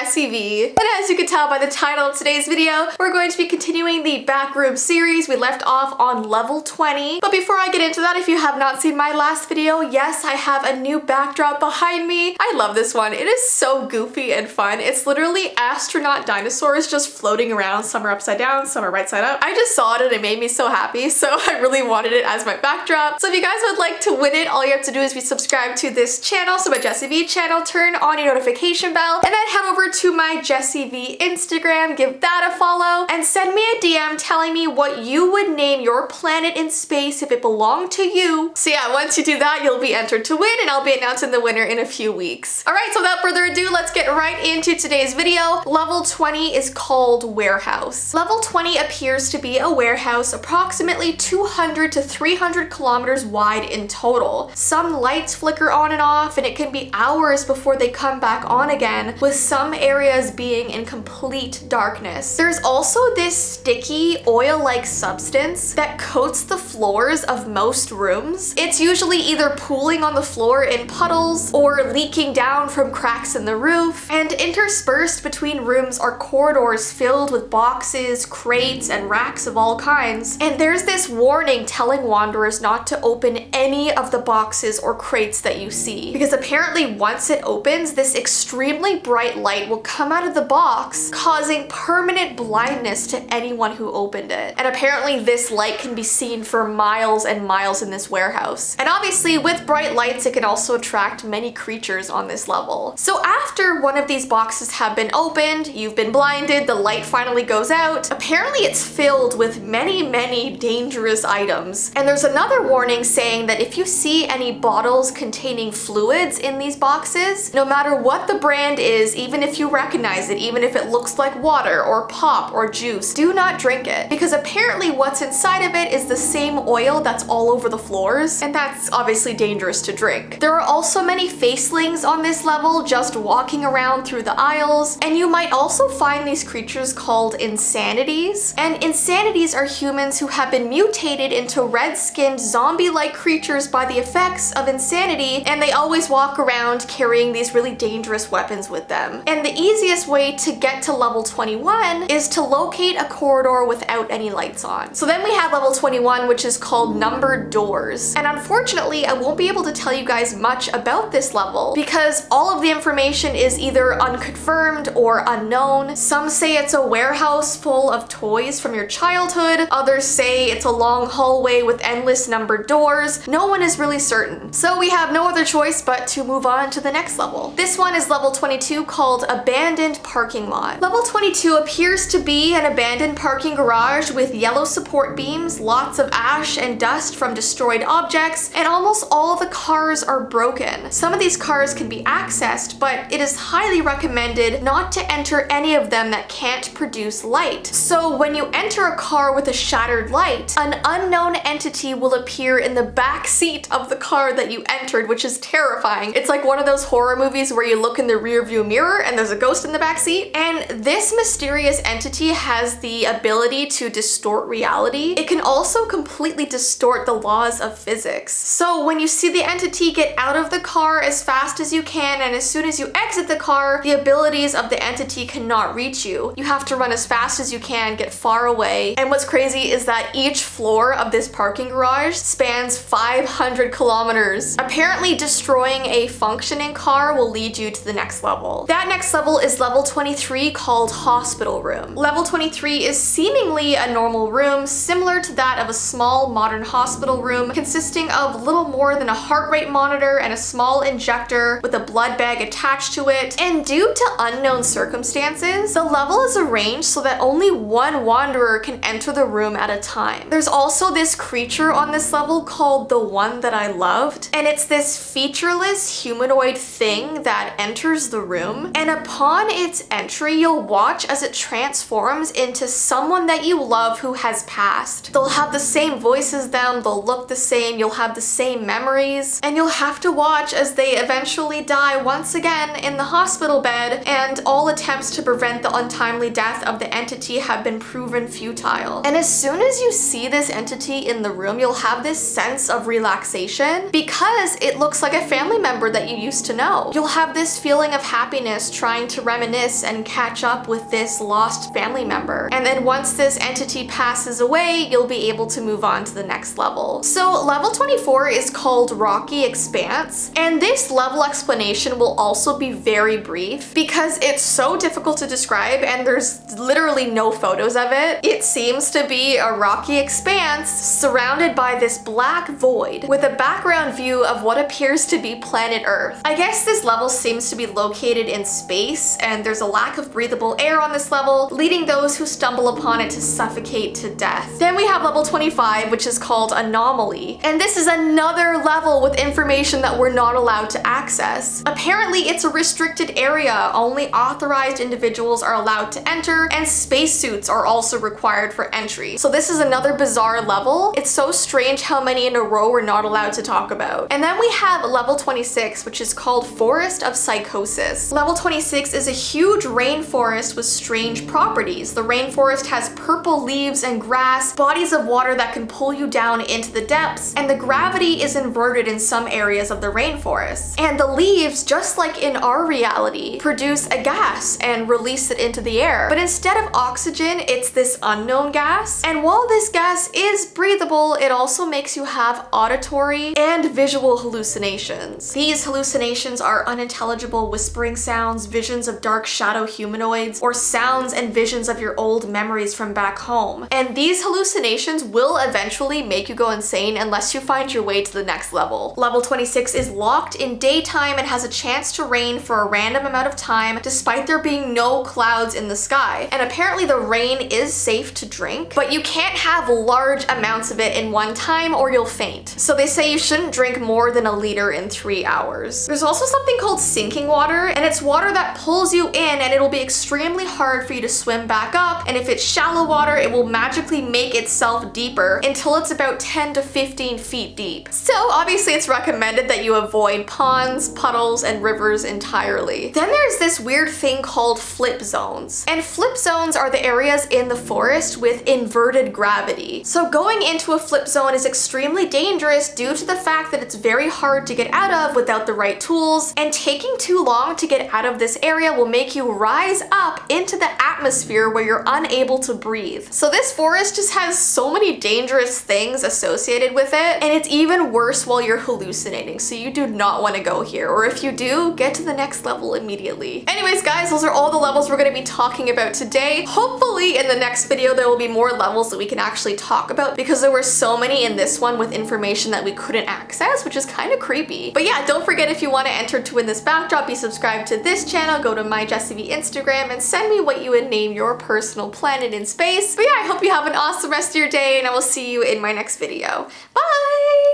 Jessii Vee, and as you can tell by the title of today's video, we're going to be continuing the Backrooms series. We left off on level 20, but before I get into that, if you have not seen my last video, yes, I have a new backdrop behind me. I love this one. It is so goofy and fun. It's literally astronaut dinosaurs just floating around. Some are upside down, some are right side up. I just saw it and it made me so happy, so I really wanted it as my backdrop. So if you guys would like to win it, all you have to do is be subscribed to this channel, so my Jessii Vee channel, turn on your notification bell, and then head over to my Jessii Vee Instagram, give that a follow, and send me a DM telling me what you would name your planet in space if it belonged to you. So yeah, once you do that, you'll be entered to win, and I'll be announcing the winner in a few weeks. Alright, so without further ado, let's get right into today's video. Level 20 is called Warehouse. Level 20 appears to be a warehouse approximately 200 to 300 kilometers wide in total. Some lights flicker on and off, and it can be hours before they come back on again, with some areas being in complete darkness. There's also this sticky oil-like substance that coats the floors of most rooms. It's usually either pooling on the floor in puddles or leaking down from cracks in the roof, and interspersed between rooms are corridors filled with boxes, crates, and racks of all kinds. And there's this warning telling wanderers not to open any of the boxes or crates that you see, because apparently once it opens, this extremely bright light will come out of the box, causing permanent blindness to anyone who opened it. And apparently this light can be seen for miles and miles in this warehouse. And obviously with bright lights, it can also attract many creatures on this level. So after one of these boxes have been opened, you've been blinded, the light finally goes out, apparently it's filled with many dangerous items. And there's another warning saying that if you see any bottles containing fluids in these boxes, no matter what the brand is, even if you recognize it, even if it looks like water or pop or juice, do not drink it, because apparently what's inside of it is the same oil that's all over the floors, and that's obviously dangerous to drink. There are also many facelings on this level just walking around through the aisles, and you might also find these creatures called insanities. And insanities are humans who have been mutated into red-skinned zombie-like creatures by the effects of insanity, and they always walk around carrying these really dangerous weapons with them. And the easiest way to get to level 21 is to locate a corridor without any lights on. So then we have level 21, which is called Numbered Doors. And unfortunately, I won't be able to tell you guys much about this level because all of the information is either unconfirmed or unknown. Some say it's a warehouse full of toys from your childhood. Others say it's a long hallway with endless numbered doors. No one is really certain. So we have no other choice but to move on to the next level. This one is level 22, called Abandoned Parking Lot. Level 22 appears to be an abandoned parking garage with yellow support beams, lots of ash and dust from destroyed objects, and almost all of the cars are broken. Some of these cars can be accessed, but it is highly recommended not to enter any of them that can't produce light. So when you enter a car with a shattered light, an unknown entity will appear in the back seat of the car that you entered, which is terrifying. It's like one of those horror movies where you look in the rearview mirror and there's a ghost in the back seat. And this mysterious entity has the ability to distort reality. It can also completely distort the laws of physics. So when you see the entity, get out of the car as fast as you can, and as soon as you exit the car, the abilities of the entity cannot reach you. You have to run as fast as you can, get far away. And what's crazy is that each floor of this parking garage spans 500 kilometers. Apparently destroying a functioning car will lead you to the next level. That next level is level 23, called Hospital Room. Level 23 is seemingly a normal room, similar to that of a small modern hospital room, consisting of little more than a heart rate monitor and a small injector with a blood bag attached to it. And due to unknown circumstances, the level is arranged so that only one wanderer can enter the room at a time. There's also this creature on this level called the One That I Loved, and it's this featureless humanoid thing that enters the room, and upon its entry, you'll watch as it transforms into someone that you love who has passed. They'll have the same voice as them, they'll look the same, you'll have the same memories, and you'll have to watch as they eventually die once again in the hospital bed, and all attempts to prevent the untimely death of the entity have been proven futile. And as soon as you see this entity in the room, you'll have this sense of relaxation because it looks like a family member that you used to know. You'll have this feeling of happiness, trying to reminisce and catch up with this lost family member. And then once this entity passes away, you'll be able to move on to the next level. So level 24 is called Rocky Expanse, and this level explanation will also be very brief because it's so difficult to describe and there's literally no photos of it. It seems to be a rocky expanse surrounded by this black void with a background view of what appears to be planet Earth. I guess this level seems to be located in space and there's a lack of breathable air on this level, leading those who stumble upon it to suffocate to death. Then we have level 25, which is called Anomaly, and this is another level with information that we're not allowed to access. Apparently it's a restricted area, only authorized individuals are allowed to enter, and spacesuits are also required for entry. So this is another bizarre level. It's so strange how many in a row we're not allowed to talk about. And then we have level 26, which is called Forest of Psychosis. Level 26 is a huge rainforest with strange properties. The rainforest has purple leaves and grass, bodies of water that can pull you down into the depths, and the gravity is inverted in some areas of the rainforest. And the leaves, just like in our reality, produce a gas and release it into the air. But instead of oxygen, it's this unknown gas. And while this gas is breathable, it also makes you have auditory and visual hallucinations. These hallucinations are unintelligible whispering sounds, visions of dark shadow humanoids, or sounds and visions of your old memories from back home. And these hallucinations will eventually make you go insane unless you find your way to the next level. Level 26 is locked in daytime and has a chance to rain for a random amount of time despite there being no clouds in the sky. And apparently the rain is safe to drink, but you can't have large amounts of it in one time or you'll faint. So they say you shouldn't drink more than a liter in 3 hours. There's also something called sinking water, and it's water that pulls you in and it'll be extremely hard for you to swim back up, and if it's shallow water, it will magically make itself deeper until it's about 10 to 15 feet deep. So obviously it's recommended that you avoid ponds, puddles, and rivers entirely. Then there's this weird thing called flip zones. And flip zones are the areas in the forest with inverted gravity. So going into a flip zone is extremely dangerous due to the fact that it's very hard to get out of without the right tools, and taking too long to get out of this area will make you rise up into the atmosphere where you're unable to breathe. So this forest just has so many dangerous things associated with it, and it's even worse while you're hallucinating, so you do not want to go here, or if you do, get to the next level immediately. Anyways guys, those are all the levels we're going to be talking about today. Hopefully in the next video there will be more levels that we can actually talk about, because there were so many in this one with information that we couldn't access, which is kind of creepy. But yeah, don't forget, if you want to enter to win this backdrop, be subscribed to this channel, go to my Jessii Vee Instagram, and send me what you would name your personal planet in space. But yeah, I hope you have an awesome rest of your day, and I will see you in my next video. Bye!